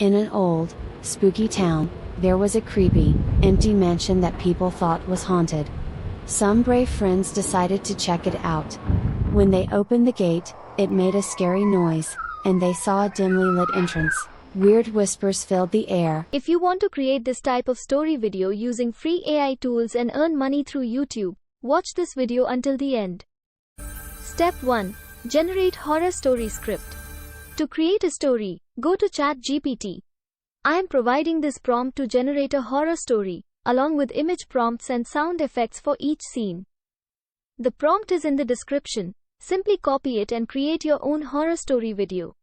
In an old, spooky town, there was a creepy, empty mansion that people thought was haunted. Some brave friends decided to check it out. When they opened the gate, it made a scary noise, and they saw a dimly lit entrance. Weird whispers filled the air. If you want to create this type of story video using free AI tools and earn money through YouTube, watch this video until the end. Step 1. Generate horror story script. To create a story, go to ChatGPT. I am providing this prompt to generate a horror story, along with image prompts and sound effects for each scene. The prompt is in the description. Simply copy it and create your own horror story video.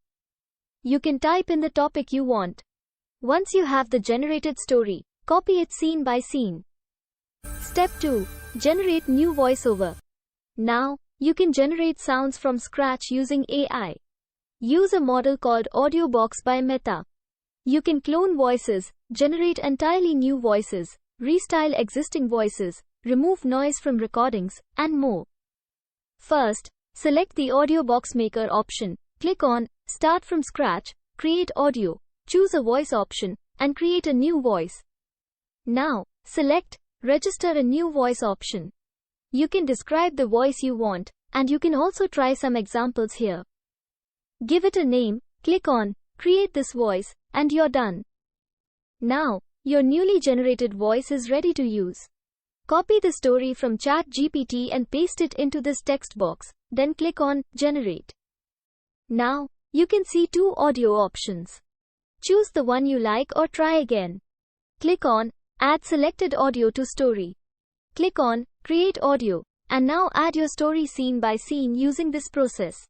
You can type in the topic you want. Once you have the generated story, copy it scene by scene. Step 2. Generate new voiceover. Now, you can generate sounds from scratch using AI. Use a model called AudioBox by Meta. You can clone voices, generate entirely new voices, restyle existing voices, remove noise from recordings, and more. First, select the AudioBox Maker option, click on Start from Scratch, Create Audio, choose a voice option, and create a new voice. Now, select Register a new voice option. You can describe the voice you want, and you can also try some examples here. Give it a name, click on Create this voice, and you're done. Now, your newly generated voice is ready to use. Copy the story from ChatGPT and paste it into this text box, then click on Generate. Now, you can see two audio options. Choose the one you like or try again. Click on Add selected audio to story. Click on Create Audio, and now add your story scene by scene using this process.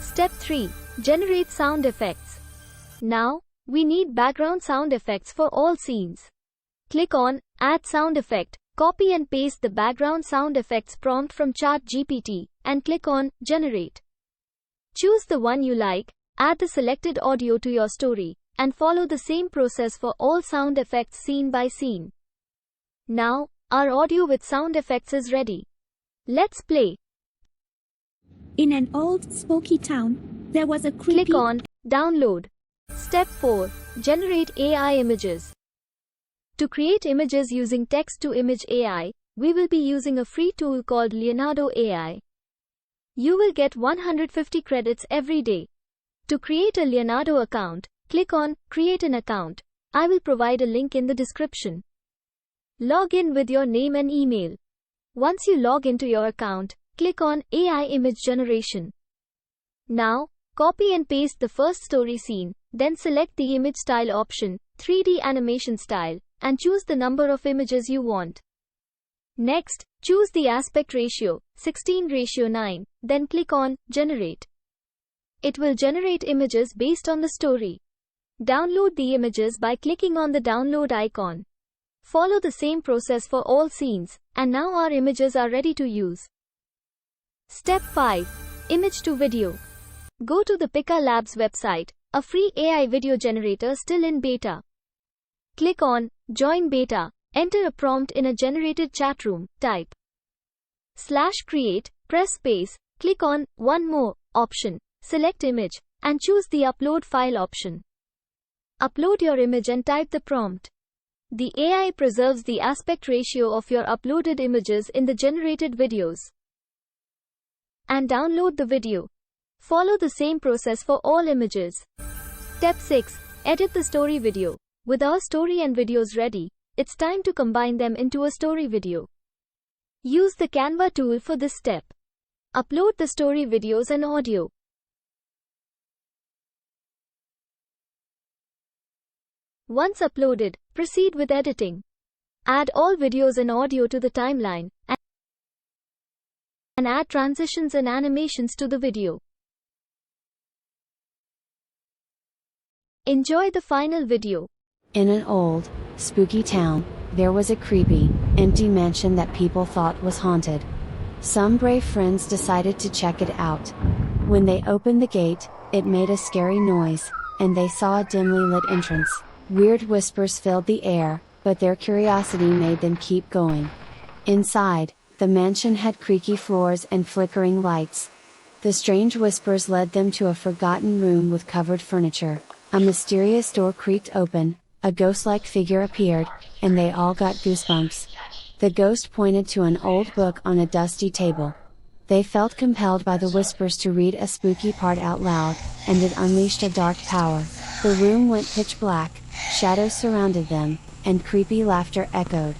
Step 3. Generate sound effects. Now, we need background sound effects for all scenes. Click on Add sound effect, copy and paste the background sound effects prompt from ChatGPT, and click on Generate. Choose the one you like, add the selected audio to your story, and follow the same process for all sound effects scene by scene. Now, our audio with sound effects is ready. Let's play. In an old, spooky town, there was a creepy... Click on Download. Step 4. Generate AI images. To create images using text-to-image AI, we will be using a free tool called Leonardo AI. You will get 150 credits every day. To create a Leonardo account, click on Create an account. I will provide a link in the description. Log in with your name and email. Once you log into your account, click on AI Image Generation. Now, copy and paste the first story scene, then select the image style option, 3D animation style, and choose the number of images you want. Next, choose the aspect ratio, 16:9, then click on Generate. It will generate images based on the story. Download the images by clicking on the download icon. Follow the same process for all scenes, and now our images are ready to use. Step 5. Image to video. Go to the Pika Labs website, a free AI video generator still in beta. Click on Join Beta, enter a prompt in a generated chat room, type /create, press space, click on One More option, select image, and choose the Upload File option. Upload your image and type the prompt. The AI preserves the aspect ratio of your uploaded images in the generated videos. And download the video. Follow the same process for all images. Step 6. Edit the story video. With our story and videos ready, it's time to combine them into a story video. Use the Canva tool for this step. Upload the story videos and audio. Once uploaded, proceed with editing. Add all videos and audio to the timeline, and add transitions and animations to the video. Enjoy the final video. In an old, spooky town, there was a creepy, empty mansion that people thought was haunted. Some brave friends decided to check it out. When they opened the gate, it made a scary noise, and they saw a dimly lit entrance. Weird whispers filled the air, but their curiosity made them keep going. Inside, the mansion had creaky floors and flickering lights. The strange whispers led them to a forgotten room with covered furniture. A mysterious door creaked open, a ghost-like figure appeared, and they all got goosebumps. The ghost pointed to an old book on a dusty table. They felt compelled by the whispers to read a spooky part out loud, and it unleashed a dark power. The room went pitch black, shadows surrounded them, and creepy laughter echoed.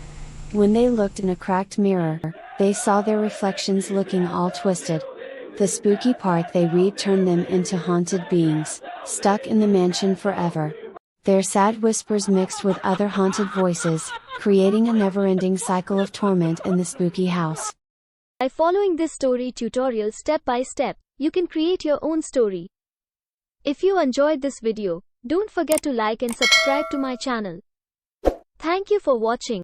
When they looked in a cracked mirror, they saw their reflections looking all twisted. The spooky part they read turned them into haunted beings, stuck in the mansion forever. Their sad whispers mixed with other haunted voices, creating a never-ending cycle of torment in the spooky house. By following this story tutorial step by step, you can create your own story. If you enjoyed this video, don't forget to like and subscribe to my channel. Thank you for watching.